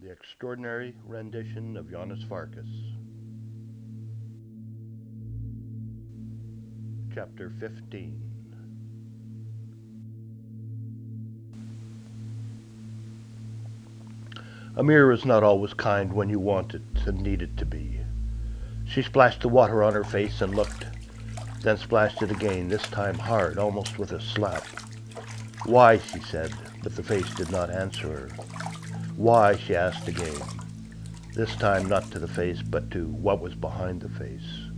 The extraordinary rendition of Janos Farkas. Chapter 15. Amir is not always kind when you want it and need it to be. She splashed the water on her face and looked, then splashed it again, this time hard, almost with a slap. Why, she said, but the face did not answer her. Why, she asked again, this time not to the face, but to what was behind the face.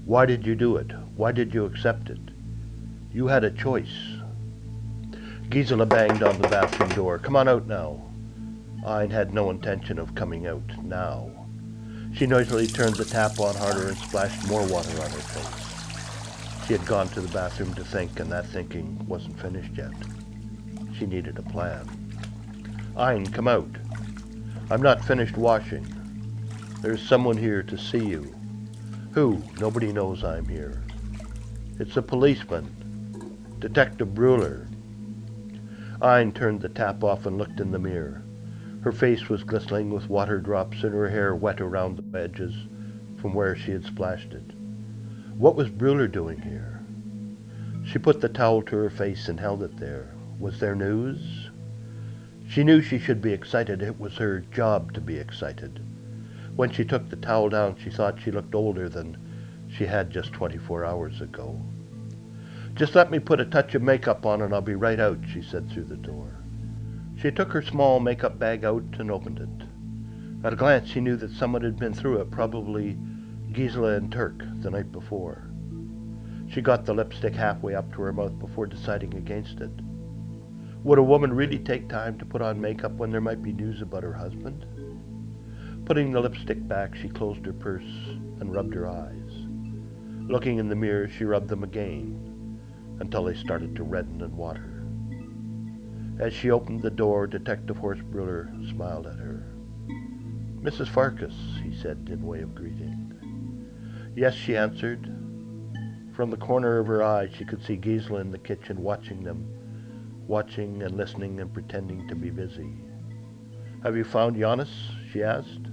Why did you do it? Why did you accept it? You had a choice. Gisela banged on the bathroom door. Come on out now. Ayn had no intention of coming out now. She noisily turned the tap on harder and splashed more water on her face. She had gone to the bathroom to think, and that thinking wasn't finished yet. She needed a plan. Ayn, come out. I'm not finished washing. There's someone here to see you. Who? Nobody knows I'm here. It's a policeman. Detective Bruller. Ayn turned the tap off and looked in the mirror. Her face was glistening with water drops and her hair wet around the edges from where she had splashed it. What was Bruller doing here? She put the towel to her face and held it there. Was there news? She knew she should be excited. It was her job to be excited. When she took the towel down, she thought she looked older than she had just 24 hours ago. Just let me put a touch of makeup on and I'll be right out, she said through the door. She took her small makeup bag out and opened it. At a glance, she knew that someone had been through it, probably Gisela and Turk, the night before. She got the lipstick halfway up to her mouth before deciding against it. Would a woman really take time to put on makeup when there might be news about her husband? Putting the lipstick back, she closed her purse and rubbed her eyes. Looking in the mirror, she rubbed them again until they started to redden and water. As she opened the door, Detective Horst Bruller smiled at her. Mrs. Farkas, he said in way of greeting. Yes, she answered. From the corner of her eye, she could see Gisela in the kitchen watching them, watching and listening and pretending to be busy. Have you found Janos? She asked.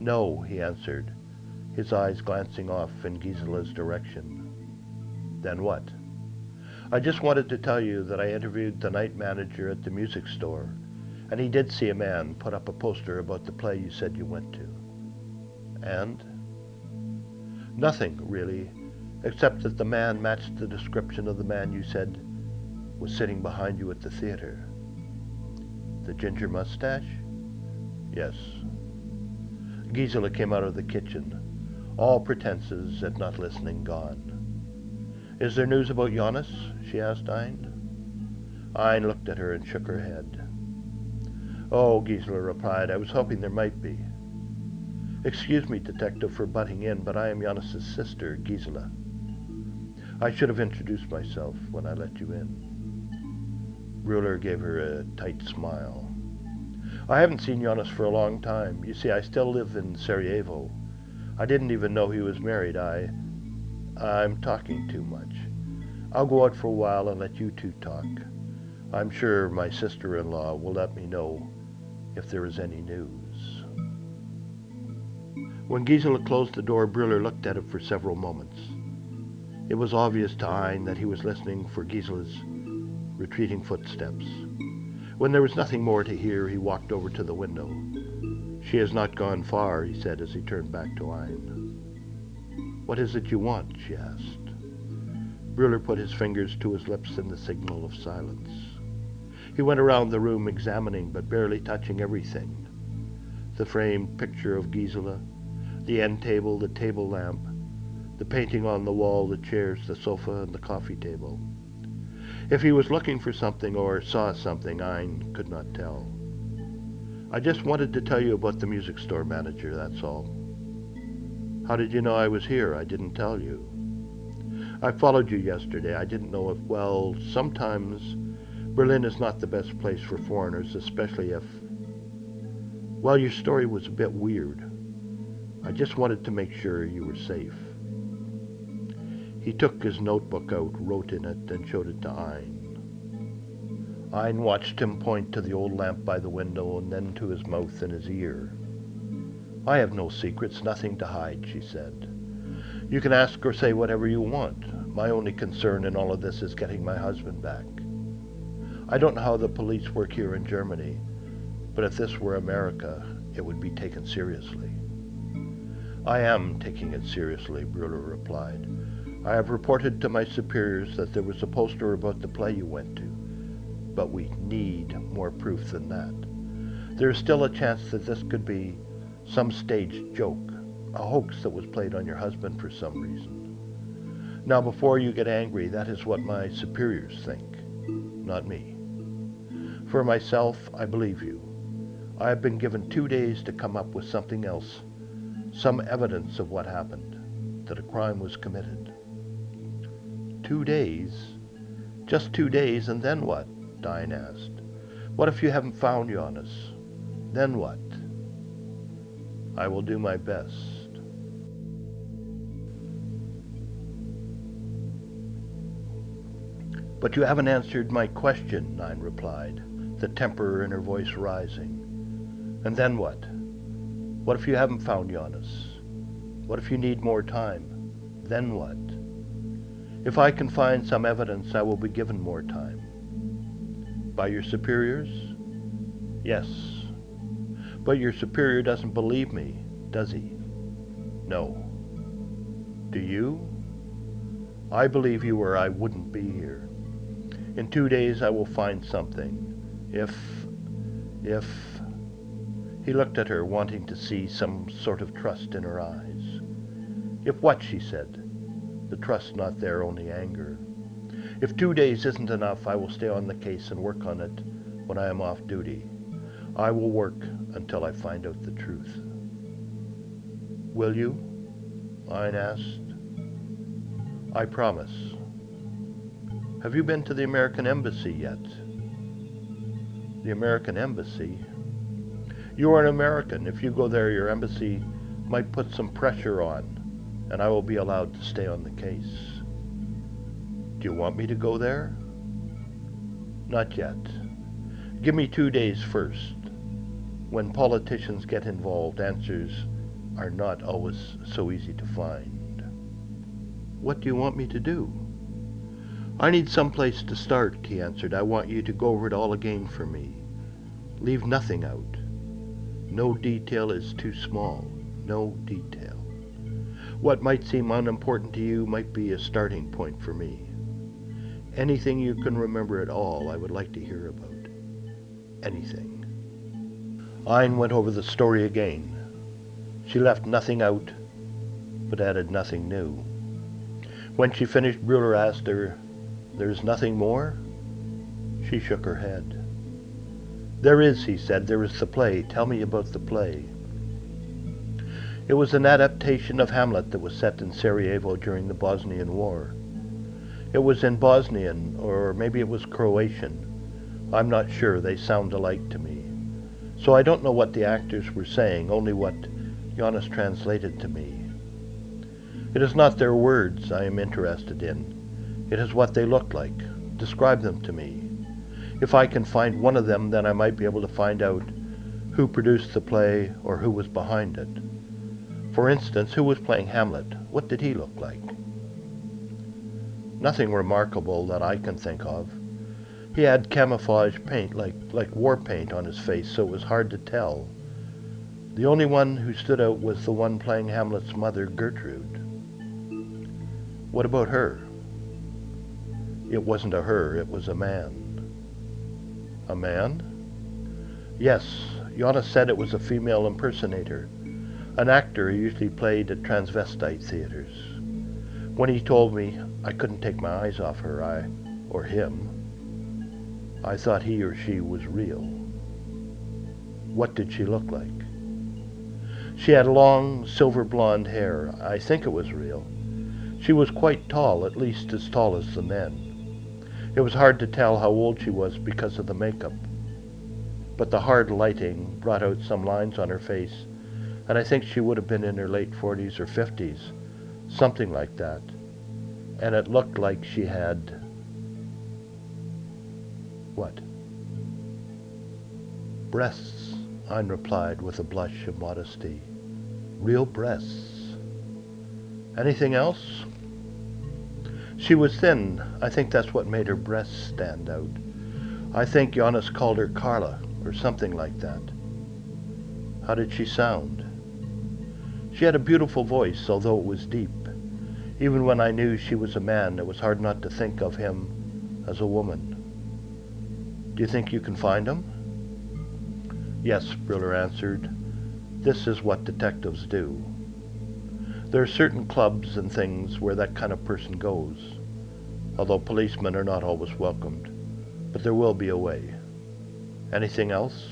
No, he answered, his eyes glancing off in Gisela's direction. Then what? I just wanted to tell you that I interviewed the night manager at the music store, and he did see a man put up a poster about the play you said you went to. And? Nothing, really, except that the man matched the description of the man you said was sitting behind you at the theater. The ginger mustache? Yes. Gisela came out of the kitchen, all pretenses at not listening gone. Is there news about Janos? She asked Ayn. Ayn looked at her and shook her head. Oh, Gisela replied, I was hoping there might be. Excuse me, Detective, for butting in, but I am Janos' sister, Gisela. I should have introduced myself when I let you in. Bruller gave her a tight smile. I haven't seen Janos for a long time. You see, I still live in Sarajevo. I didn't even know he was married. I'm talking too much. I'll go out for a while and let you two talk. I'm sure my sister-in-law will let me know if there is any news. When Gisela closed the door, Bruller looked at it for several moments. It was obvious to Ayn that he was listening for Gisela's retreating footsteps. When there was nothing more to hear, he walked over to the window. She has not gone far, he said as he turned back to Ayn. What is it you want? She asked. Bruller put his fingers to his lips in the signal of silence. He went around the room examining but barely touching everything. The framed picture of Gisela, the end table, the table lamp, the painting on the wall, the chairs, the sofa, and the coffee table. If he was looking for something or saw something, Ayn could not tell. I just wanted to tell you about the music store manager, that's all. How did you know I was here? I didn't tell you. I followed you yesterday. I didn't know if, well, sometimes Berlin is not the best place for foreigners, especially if, well, your story was a bit weird. I just wanted to make sure you were safe. He took his notebook out, wrote in it, and showed it to Ayn. Ein watched him point to the old lamp by the window and then to his mouth and his ear. "I have no secrets, nothing to hide," she said. "You can ask or say whatever you want. My only concern in all of this is getting my husband back. I don't know how the police work here in Germany, but if this were America, it would be taken seriously." "I am taking it seriously," Brewer replied. "I have reported to my superiors that there was a poster about the play you went to, but we need more proof than that. There is still a chance that this could be some staged joke, a hoax that was played on your husband for some reason. Now, before you get angry, that is what my superiors think, not me. For myself, I believe you. I have been given 2 days to come up with something else, some evidence of what happened, that a crime was committed." 2 days? Just 2 days, and then what? Dine asked. "What if you haven't found Janos? Then what?" "I will do my best." "But you haven't answered my question," Nine replied, the temper in her voice rising. "And then what? What if you haven't found Janos? What if you need more time? Then what?" "If I can find some evidence, I will be given more time." "By your superiors?" "Yes." "But your superior doesn't believe me, does he?" "No." "Do you?" "I believe you or I wouldn't be here. In 2 days I will find something. If... He looked at her, wanting to see some sort of trust in her eyes. "If what?" she said. The trust not there, only anger. "If 2 days isn't enough, I will stay on the case and work on it when I am off duty. I will work until I find out the truth." "Will you?" Ein asked. "I promise." "Have you been to the American Embassy yet?" "The American Embassy?" "You are an American. If you go there, your embassy might put some pressure on, and I will be allowed to stay on the case." "Do you want me to go there?" "Not yet. Give me 2 days first. When politicians get involved, answers are not always so easy to find." "What do you want me to do?" "I need some place to start," he answered. "I want you to go over it all again for me. Leave nothing out. No detail is too small. No detail. What might seem unimportant to you might be a starting point for me. Anything you can remember at all, I would like to hear about. Anything." Ein went over the story again. She left nothing out, but added nothing new. When she finished, Brewer asked her, "There's nothing more?" She shook her head. "There is," he said. "There is the play. Tell me about the play." It was an adaptation of Hamlet that was set in Sarajevo during the Bosnian War. It was in Bosnian, or maybe it was Croatian. I'm not sure, they sound alike to me. So I don't know what the actors were saying, only what Janos translated to me. It is not their words I am interested in. It is what they look like. Describe them to me. If I can find one of them, then I might be able to find out who produced the play or who was behind it. For instance, who was playing Hamlet? What did he look like? Nothing remarkable that I can think of. He had camouflage paint, like war paint on his face, so it was hard to tell. The only one who stood out was the one playing Hamlet's mother, Gertrude. What about her? It wasn't a her, it was a man. A man? Yes, Janos said it was a female impersonator, an actor who usually played at transvestite theaters. When he told me, I couldn't take my eyes off her, or him. I thought he or she was real. What did she look like? She had long, silver blonde hair. I think it was real. She was quite tall, at least as tall as the men. It was hard to tell how old she was because of the makeup. But the hard lighting brought out some lines on her face, and I think she would have been in her late 40s or 50s, something like that. And it looked like she had... What? Breasts, Ein replied with a blush of modesty. Real breasts. Anything else? She was thin. I think that's what made her breasts stand out. I think Janos called her Carla, or something like that. How did she sound? She had a beautiful voice, although it was deep. Even when I knew she was a man, it was hard not to think of him as a woman. Do you think you can find him? Yes, Briller answered. This is what detectives do. There are certain clubs and things where that kind of person goes, although policemen are not always welcomed. But there will be a way. Anything else?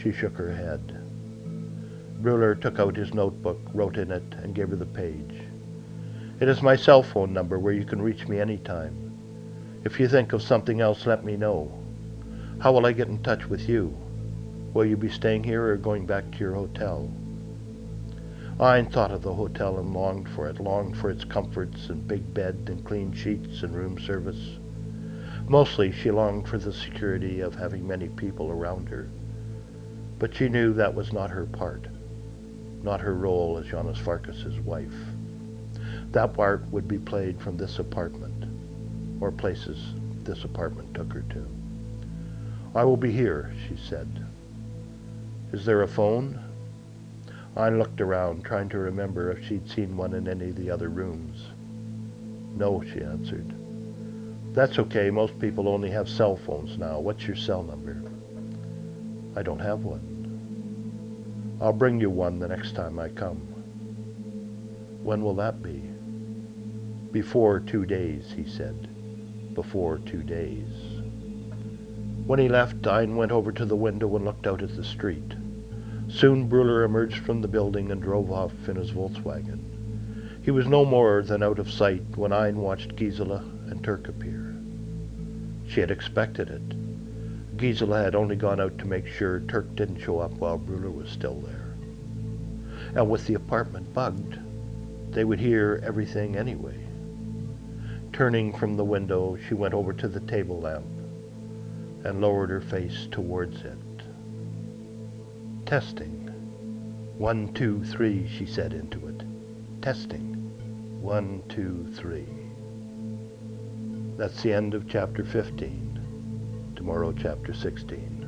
She shook her head. Briller took out his notebook, wrote in it, and gave her the page. It is my cell phone number where you can reach me anytime. If you think of something else, let me know. How will I get in touch with you? Will you be staying here or going back to your hotel? Ein thought of the hotel and longed for its comforts and big bed and clean sheets and room service. Mostly she longed for the security of having many people around her. But she knew that was not her part, not her role as Janos Farkas's wife. That part would be played from this apartment, or places this apartment took her to. I will be here, she said. Is there a phone? Ein looked around, trying to remember if she'd seen one in any of the other rooms. No, she answered. That's okay, most people only have cell phones now. What's your cell number? I don't have one. I'll bring you one the next time I come. When will that be? Before 2 days, he said. Before 2 days. When he left, Ein went over to the window and looked out at the street. Soon Briller emerged from the building and drove off in his Volkswagen. He was no more than out of sight when Ein watched Gisela and Turk appear. She had expected it. Gisela had only gone out to make sure Turk didn't show up while Briller was still there. And with the apartment bugged, they would hear everything anyway. Turning from the window, she went over to the table lamp and lowered her face towards it. Testing. 1, 2, 3, she said into it. Testing. 1, 2, 3. That's the end of chapter 15. Tomorrow, chapter 16.